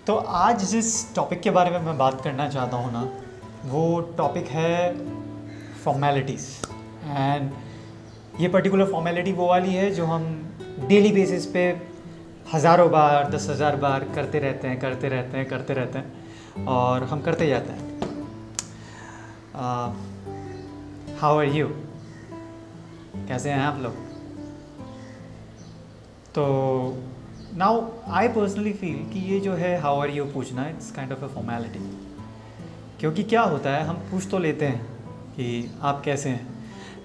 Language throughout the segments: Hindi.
तो आज जिस टॉपिक के बारे में मैं बात करना चाहता हूँ ना, वो टॉपिक है फॉर्मेलिटीज़। एंड ये पर्टिकुलर फॉर्मेलिटी वो वाली है जो हम डेली बेसिस पे हज़ारों बार 10,000 बार करते रहते हैं और हम करते जाते हैं। हाउ आर यू, कैसे हैं आप लोग? तो नाउ आई पर्सनली फील कि ये जो है हाउ आर यू पूछना, it's kind of a formality. क्योंकि क्या होता है, हम पूछ तो लेते हैं कि आप कैसे हैं,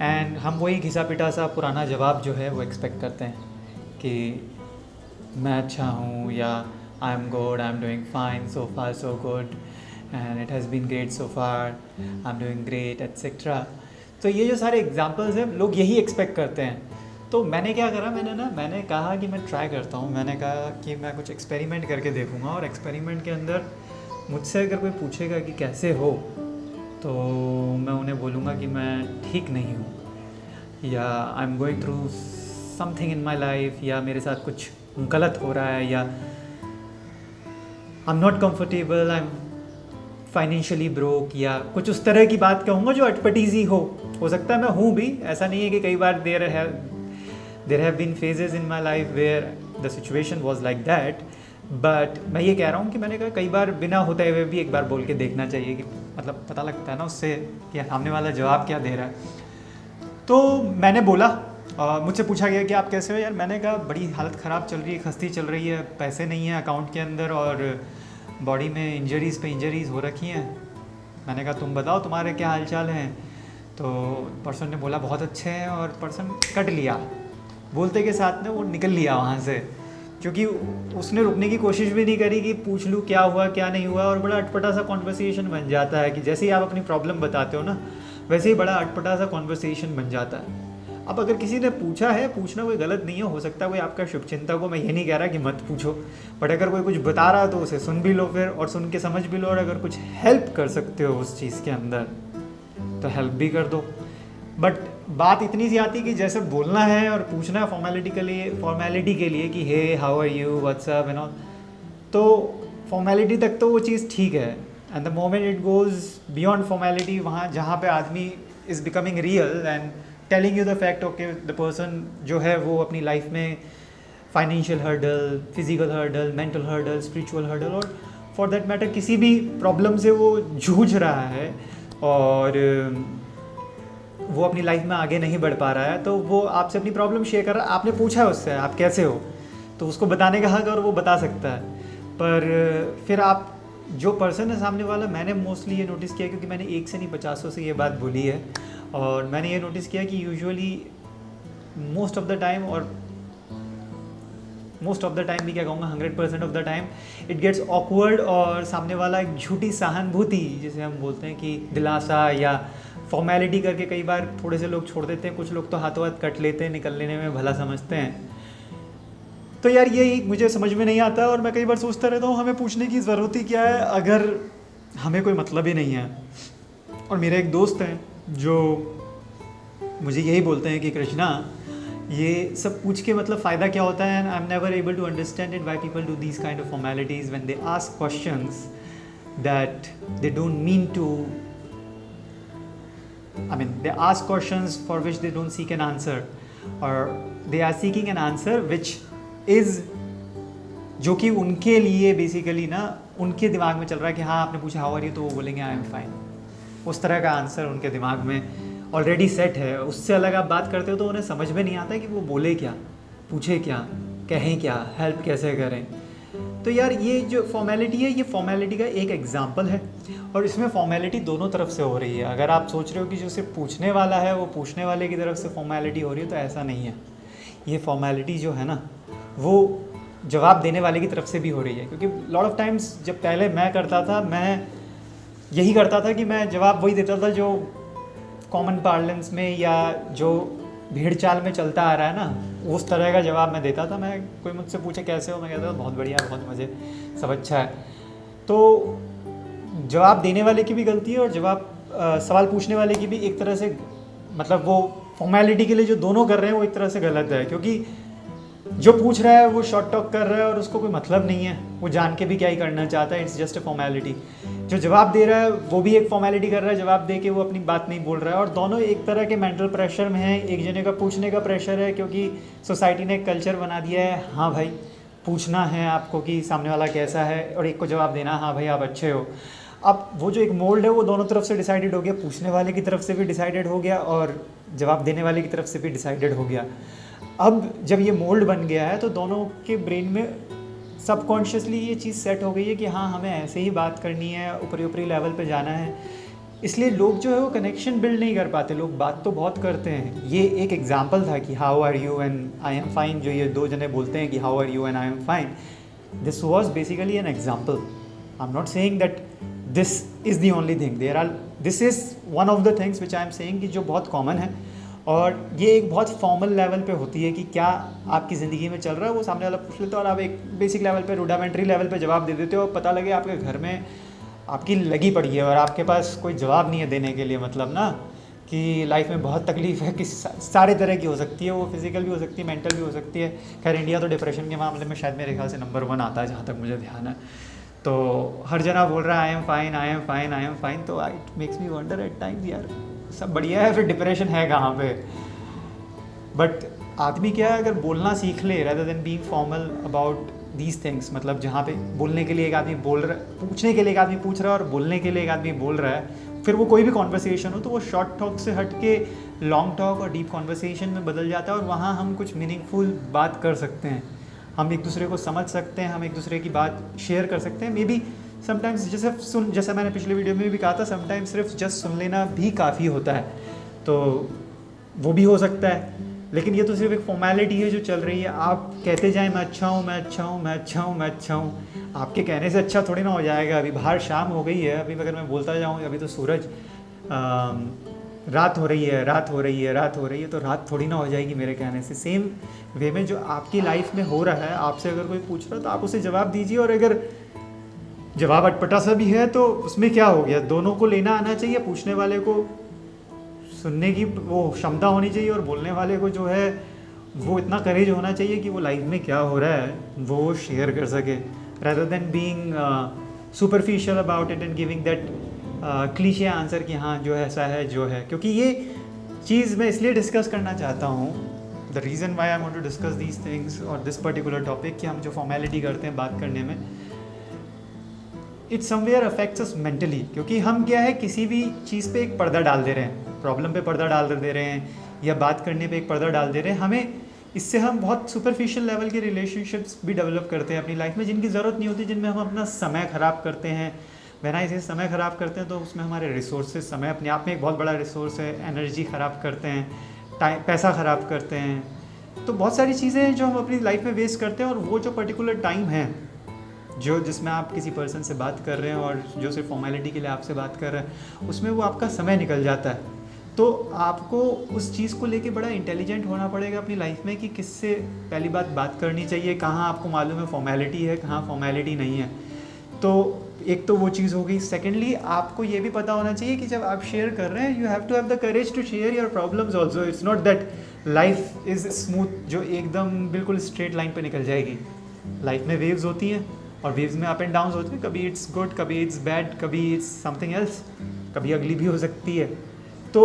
एंड हम वही घिसा पिटा सा पुराना जवाब जो है वो एक्सपेक्ट करते हैं कि मैं अच्छा हूँ, या I am good, I am doing fine, so far so good, and it has been great so far, I am doing great et cetera. तो ये जो सारे एग्जाम्पल्स हैं, लोग यही एक्सपेक्ट करते हैं। तो मैंने क्या करा, मैंने कहा कि मैं ट्राई करता हूँ। मैंने कहा कि मैं कुछ एक्सपेरिमेंट करके देखूँगा, और एक्सपेरिमेंट के अंदर मुझसे अगर कोई पूछेगा कि कैसे हो, तो मैं उन्हें बोलूँगा कि मैं ठीक नहीं हूँ, या I am going through something in my life, या मेरे साथ कुछ गलत हो रहा है, या I am not comfortable, I am financially broke, या कुछ उस तरह की बात कहूँगा जो अटपटीजी हो सकता है मैं हूँ भी। ऐसा नहीं है कि कई बार there have been phases in my life where the situation was like that, but मैं ये कह रहा हूँ कि मैंने कहा कई बार बिना होते हुए भी एक बार बोल के देखना चाहिए, कि मतलब पता लगता है ना उससे कि सामने वाला जवाब क्या दे रहा है। तो मैंने बोला, मुझसे पूछा गया कि आप कैसे हो यार। मैंने कहा बड़ी हालत ख़राब चल रही है, खस्ती चल रही है, पैसे नहीं हैं अकाउंट के अंदर, और बॉडी में इंजरीज़ पे इंजरीज़ हो रखी हैं। मैंने कहा तुम बताओ तुम्हारे क्या हाल चाल हैं। तो पर्सन ने बोला बहुत अच्छे हैं, और पर्सन कट लिया, बोलते के साथ में वो निकल लिया वहाँ से, क्योंकि उसने रुकने की कोशिश भी नहीं करी कि पूछ लूँ क्या हुआ क्या नहीं हुआ। और बड़ा अटपटा सा कॉन्वर्सेशन बन जाता है कि जैसे ही आप अपनी प्रॉब्लम बताते हो ना, वैसे ही बड़ा अटपटा सा कॉन्वर्सेशन बन जाता है। अब अगर किसी ने पूछा है, पूछना कोई गलत नहीं है, हो सकता है कोई आपका शुभचिंतक हो, मैं ये नहीं कह रहा कि मत पूछो, बट अगर कोई कुछ बता रहा है तो उसे सुन भी लो फिर, और सुन के समझ भी लो, और अगर कुछ हेल्प कर सकते हो उस चीज़ के अंदर तो हेल्प भी कर दो। बट बात इतनी सी आती कि जैसे बोलना है और पूछना है फॉर्मेलिटी के लिए कि hey how are you, what's up and all, तो फॉर्मेलिटी तक तो वो चीज़ ठीक है। And the moment it goes beyond formality, वहाँ जहाँ पे आदमी is becoming real and telling you the fact, okay the person जो है वो अपनी लाइफ में financial hurdle, physical hurdle, mental hurdle, spiritual hurdle, और फॉर दैट मैटर किसी भी प्रॉब्लम से वो जूझ रहा है और वो अपनी लाइफ में आगे नहीं बढ़ पा रहा है, तो वो आपसे अपनी प्रॉब्लम शेयर कर रहा है। आपने पूछा है उससे आप कैसे हो, तो उसको बताने का हक और वो बता सकता है। पर फिर आप जो पर्सन है सामने वाला, मैंने मोस्टली ये नोटिस किया, क्योंकि मैंने एक से नहीं 50 से ये बात बोली है, और मैंने ये नोटिस किया कि usually most of the time, और मोस्ट ऑफ द टाइम भी क्या कहूँगा, 100% of the time it gets awkward, और सामने वाला एक झूठी सहानुभूति जिसे हम बोलते हैं कि दिलासा या फॉर्मेलिटी करके कई बार थोड़े से लोग छोड़ देते हैं। कुछ लोग तो हाथों हाथ कट लेते हैं, निकल लेने में भला समझते हैं। तो यार ये मुझे समझ में नहीं आता, और मैं कई बार सोचता रहता हूँ हमें पूछने की ज़रूरत ही क्या है अगर हमें कोई मतलब ही नहीं है। और मेरे एक दोस्त हैं जो मुझे यही बोलते हैं कि कृष्णा, ये सब पूछ के मतलब फ़ायदा क्या होता है, and I am never able to understand it why people do these kind of formalities when they ask questions that they don't mean to, I mean, they ask questions for which they don't seek an answer, or they are seeking an answer which is, जो कि उनके लिए बेसिकली ना उनके दिमाग में चल रहा है कि हाँ आपने पूछा हाउ आर यू, तो वो बोलेंगे आई एम फाइन। उस तरह का आंसर उनके दिमाग में ऑलरेडी सेट है। उससे अलग आप बात करते हो तो उन्हें समझ में नहीं आता कि वो बोले क्या, पूछे क्या, कहें क्या, हेल्प कैसे करें। तो यार ये जो फॉर्मेलिटी है, ये फॉर्मेलिटी का एक एग्जाम्पल है, और इसमें फॉर्मेलिटी दोनों तरफ से हो रही है। अगर आप सोच रहे हो कि जो सिर्फ पूछने वाला है वो पूछने वाले की तरफ से फॉर्मेलिटी हो रही है, तो ऐसा नहीं है। ये फॉर्मेलिटी जो है ना, वो जवाब देने वाले की तरफ से भी हो रही है। क्योंकि लॉट ऑफ टाइम्स जब पहले मैं करता था, मैं यही करता था कि मैं जवाब वही देता था जो कॉमन पार्लेंस में या जो भीड़ चाल में चलता आ रहा है ना, उस तरह का जवाब मैं देता था। मैं कोई मुझसे पूछे कैसे हो, मैं कहता था बहुत बढ़िया, बहुत मज़े, सब अच्छा है। तो जवाब देने वाले की भी गलती है, और सवाल पूछने वाले की भी एक तरह से, मतलब वो फॉर्मेलिटी के लिए जो दोनों कर रहे हैं वो एक तरह से गलत है। क्योंकि जो पूछ रहा है वो शॉर्ट टॉक कर रहा है और उसको कोई मतलब नहीं है, वो जान के भी क्या ही करना चाहता है, इट्स जस्ट अ फॉर्मेलिटी। जो जवाब दे रहा है वो भी एक फॉर्मेलिटी कर रहा है, जवाब दे के वो अपनी बात नहीं बोल रहा है, और दोनों एक तरह के मेंटल प्रेशर में हैं। एक जने का पूछने का प्रेशर है क्योंकि सोसाइटी ने एक कल्चर बना दिया है, हाँ भाई पूछना है आपको कि सामने वाला कैसा है, और एक को जवाब देना हाँ भाई आप अच्छे हो। अब वो जो एक मोल्ड है वो दोनों तरफ से डिसाइडेड हो गया, पूछने वाले की तरफ से भी डिसाइडेड हो गया और जवाब देने वाले की तरफ से भी डिसाइडेड हो गया। अब जब ये मोल्ड बन गया है तो दोनों के ब्रेन में सबकॉन्शियसली ये चीज़ सेट हो गई है कि हाँ हमें ऐसे ही बात करनी है, ऊपरी ऊपरी लेवल पे जाना है। इसलिए लोग जो है वो कनेक्शन बिल्ड नहीं कर पाते, लोग बात तो बहुत करते हैं। ये एक एग्जांपल था कि how are you and I am fine, जो ये दो जने बोलते हैं कि how are you and I am fine, this was basically an example. I am not saying that this is the only thing, there are, this is one of the things which I am saying कि जो बहुत कॉमन है, और ये एक बहुत फॉर्मल लेवल पे होती है कि क्या आपकी ज़िंदगी में चल रहा है वो सामने वाला पूछ लेता है और आप एक बेसिक लेवल पे, रूडामेंट्री लेवल पे जवाब दे देते हो, और पता लगे आपके घर में आपकी लगी पड़ी है और आपके पास कोई जवाब नहीं है देने के लिए। मतलब ना कि लाइफ में बहुत तकलीफ है कि सारे तरह की हो सकती है, वो फिज़िकल भी हो सकती है, मेंटल भी हो सकती है। खैर इंडिया तो डिप्रेशन के मामले में शायद मेरे ख्याल से नंबर 1 आता है जहाँ तक मुझे ध्यान है। तो हर जना बोल रहा है I am fine I am fine I am fine, तो it makes me wonder at times यार सब बढ़िया है, फिर डिप्रेशन है कहाँ पे। बट आदमी क्या है, अगर बोलना सीख ले rather than being formal about these things, मतलब जहाँ पे बोलने के लिए एक आदमी बोल रहा है, पूछने के लिए एक आदमी पूछ रहा है और बोलने के लिए एक आदमी बोल रहा है, फिर वो कोई भी कॉन्वर्सेशन हो तो वो शॉर्ट टॉक से हट के लॉन्ग टॉक और डीप कॉन्वर्सेशन में बदल जाता है, और वहाँ हम कुछ मीनिंगफुल बात कर सकते हैं, हम एक दूसरे को समझ सकते हैं, हम एक दूसरे की बात शेयर कर सकते हैं। मे बी समटाइम्स जैसा मैंने पिछले वीडियो में भी कहा था, समटाइम्स सिर्फ जस्ट सुन लेना भी काफ़ी होता है, तो वो भी हो सकता है। लेकिन ये तो सिर्फ एक फॉर्मेलिटी है जो चल रही है। आप कहते जाएं मैं अच्छा हूँ मैं अच्छा हूँ मैं अच्छा हूँ मैं अच्छा हूँ, आपके कहने से अच्छा थोड़ी ना हो जाएगा। अभी बाहर शाम हो गई है, अभी अगर मैं बोलता जाऊँ अभी तो सूरज रात हो रही है रात हो रही है रात हो रही है, तो रात थोड़ी ना हो जाएगी मेरे कहने से। सेम वे में जो आपकी लाइफ में हो रहा है, आपसे अगर कोई पूछ रहा है तो आप उसे जवाब दीजिए, और अगर जवाब अटपटा सा भी है तो उसमें क्या हो गया, दोनों को लेना आना चाहिए, पूछने वाले को सुनने की वो क्षमता होनी चाहिए और बोलने वाले को जो है वो इतना करेज होना चाहिए कि वो लाइफ में क्या हो रहा है वो शेयर कर सके, rather than being superficial about it and giving that cliché answer कि हाँ जो ऐसा है जो है। क्योंकि ये चीज़ मैं इसलिए डिस्कस करना चाहता हूँ, the reason why I want to discuss these things और दिस पर्टिकुलर टॉपिक, कि हम जो फॉर्मेलिटी करते हैं बात करने में, it somewhere affects us mentally. क्योंकि हम क्या है, किसी भी चीज़ पे एक पर्दा डाल दे रहे हैं, प्रॉब्लम पे पर्दा डाल दे रहे हैं या बात करने पे एक पर्दा डाल दे रहे हैं। हमें इससे हम बहुत सुपरफिशियल लेवल के रिलेशनशिप्स भी डेवलप करते हैं अपनी लाइफ में, जिनकी ज़रूरत नहीं होती, जिनमें हम अपना समय ख़राब करते हैं। वैना इसे समय ख़राब करते हैं तो उसमें हमारे रिसोर्सेज, समय अपने आप में एक बहुत बड़ा रिसोर्स है, एनर्जी ख़राब करते हैं, टाइम पैसा ख़राब करते हैं। तो बहुत सारी चीज़ें हैं जो हम अपनी लाइफ में वेस्ट करते हैं, और वो जो पर्टिकुलर टाइम है जो जिसमें आप किसी पर्सन से बात कर रहे हैं और जो सिर्फ फॉर्मेलिटी के लिए आपसे बात कर रहे हैं, उसमें वो आपका समय निकल जाता है। तो आपको उस चीज़ को लेके बड़ा इंटेलिजेंट होना पड़ेगा अपनी लाइफ में कि किससे पहली बात करनी चाहिए, कहाँ आपको मालूम है फॉर्मेलिटी है, कहाँ फॉर्मेलिटी नहीं है। तो एक तो वो चीज़ हो गई। सेकेंडली आपको ये भी पता होना चाहिए कि जब आप शेयर कर रहे हैं, you have to have the courage to share your problems also. It's not that life is smooth जो एकदम बिल्कुल स्ट्रेट लाइन पे निकल जाएगी। लाइफ में वेव्स होती हैं और वेव्स में अप एंड डाउन होते हैं, कभी इट्स गुड, कभी इट्स बैड, कभी इट्स समथिंग एल्स, कभी अगली भी हो सकती है। तो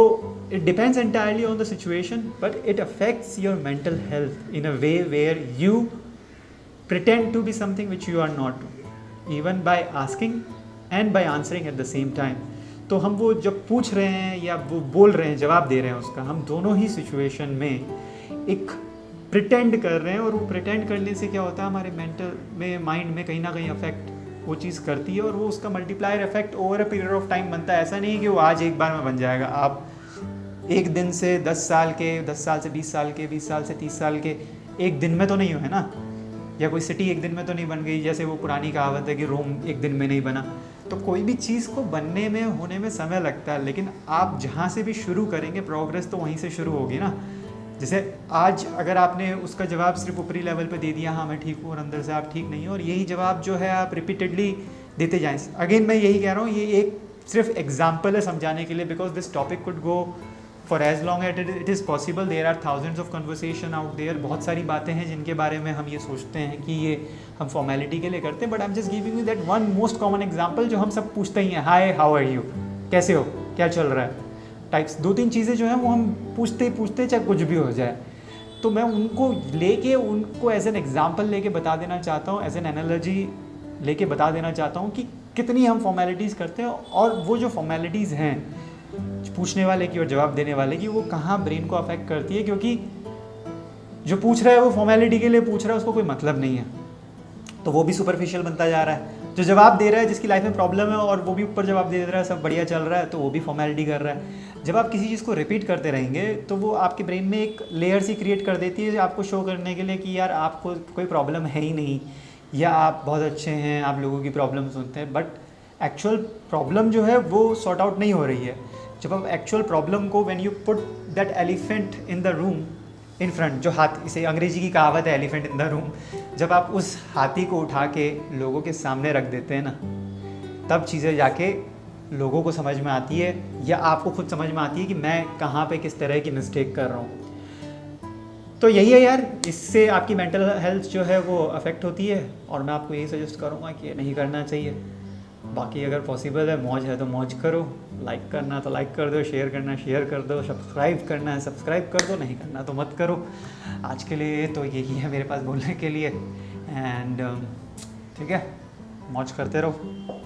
it depends entirely on the situation, but it affects your mental health in a way where you pretend to be something which you are not, even by asking and by answering at the same time. तो हम वो जब पूछ रहे हैं या वो बोल रहे हैं, जवाब दे रहे हैं उसका, हम दोनों ही सिचुएशन में एक प्रिटेंड कर रहे हैं, और वो प्रिटेंड करने से क्या होता है, हमारे मेंटल में, माइंड में कहीं ना कहीं अफेक्ट वो चीज़ करती है, और वो उसका multiplier effect over a period of time बनता है। ऐसा नहीं है कि वो आज एक बार में बन जाएगा। आप एक दिन से 10 साल के, 10 साल से 20 साल के, 20 साल से 30 साल के एक दिन में तो नहीं हुए ना, या कोई सिटी एक दिन में तो नहीं बन गई, जैसे वो पुरानी कहावत है कि रोम एक दिन में नहीं बना। तो कोई भी चीज़ को बनने में, होने में समय लगता है, लेकिन आप जहाँ से भी शुरू करेंगे प्रोग्रेस तो वहीं से शुरू होगी ना। जैसे आज अगर आपने उसका जवाब सिर्फ ऊपरी लेवल पे दे दिया, हाँ मैं ठीक हूँ, और अंदर से आप ठीक नहीं हो, और यही जवाब जो है आप रिपीटेडली देते जाएं। अगेन मैं यही कह रहा हूँ, ये एक सिर्फ एग्जाम्पल है समझाने के लिए, because this topic could go for as long at it is possible there are thousands of conversation out there, बहुत सारी बातें हैं जिनके बारे में हम ये सोचते हैं कि ये हम फॉर्मेलिटी के लिए करते हैं, but I am just giving you that one most common example जो हम सब पूछते ही हैं, हाय हाउ आर यू, कैसे हो, क्या चल रहा है, टाइप्स 2-3 चीज़ें जो हैं वो हम पूछते ही पूछते चाहे कुछ भी हो जाए। तो मैं उनको लेके उनको एज एन एग्जाम्पल लेके बता देना चाहता हूँ, एज एन एनालॉजी लेके बता देना चाहता हूँ कि कितनी हम फॉर्मेलिटीज़ करते हैं, और वो जो फॉर्मेलिटीज़ हैं पूछने वाले की और जवाब देने वाले की, वो कहाँ ब्रेन को अफेक्ट करती है, क्योंकि जो पूछ रहा है वो फॉर्मेलिटी के लिए पूछ रहा है, उसको कोई मतलब नहीं है, तो वो भी सुपरफिशियल बनता जा रहा है। जो जवाब दे रहा है, जिसकी लाइफ में प्रॉब्लम है और वो भी ऊपर जवाब दे रहा है, सब बढ़िया चल रहा है, तो वो भी फॉर्मेलिटी कर रहा है। जब आप किसी चीज़ को रिपीट करते रहेंगे तो वो आपके ब्रेन में एक लेयर सी क्रिएट कर देती है आपको शो करने के लिए कि यार आपको कोई प्रॉब्लम है ही नहीं, या आप बहुत अच्छे हैं, आप लोगों की प्रॉब्लम सुनते हैं, बट एक्चुअल प्रॉब्लम जो है वो सॉर्ट आउट नहीं हो रही है। जब आप एक्चुअल प्रॉब्लम को, when you put that elephant in the room in front, जो हाथ, इसे अंग्रेजी की कहावत है एलिफेंट इन द रूम, जब आप उस हाथी को उठा के लोगों के सामने रख देते हैं ना, तब चीज़ें जाके लोगों को समझ में आती है, या आपको खुद समझ में आती है कि मैं कहाँ पे किस तरह की मिस्टेक कर रहा हूँ। तो यही है यार, इससे आपकी मेंटल हेल्थ जो है वो अफेक्ट होती है, और मैं आपको यही सजेस्ट करूँगा कि ये नहीं करना चाहिए। बाकी अगर पॉसिबल है, मौज है तो मौज करो, लाइक करना तो लाइक कर दो, शेयर करना शेयर कर दो, सब्सक्राइब करना है सब्सक्राइब कर दो, नहीं करना तो मत करो। आज के लिए तो यही है मेरे पास बोलने के लिए, एंड ठीक है, मौज करते रहो।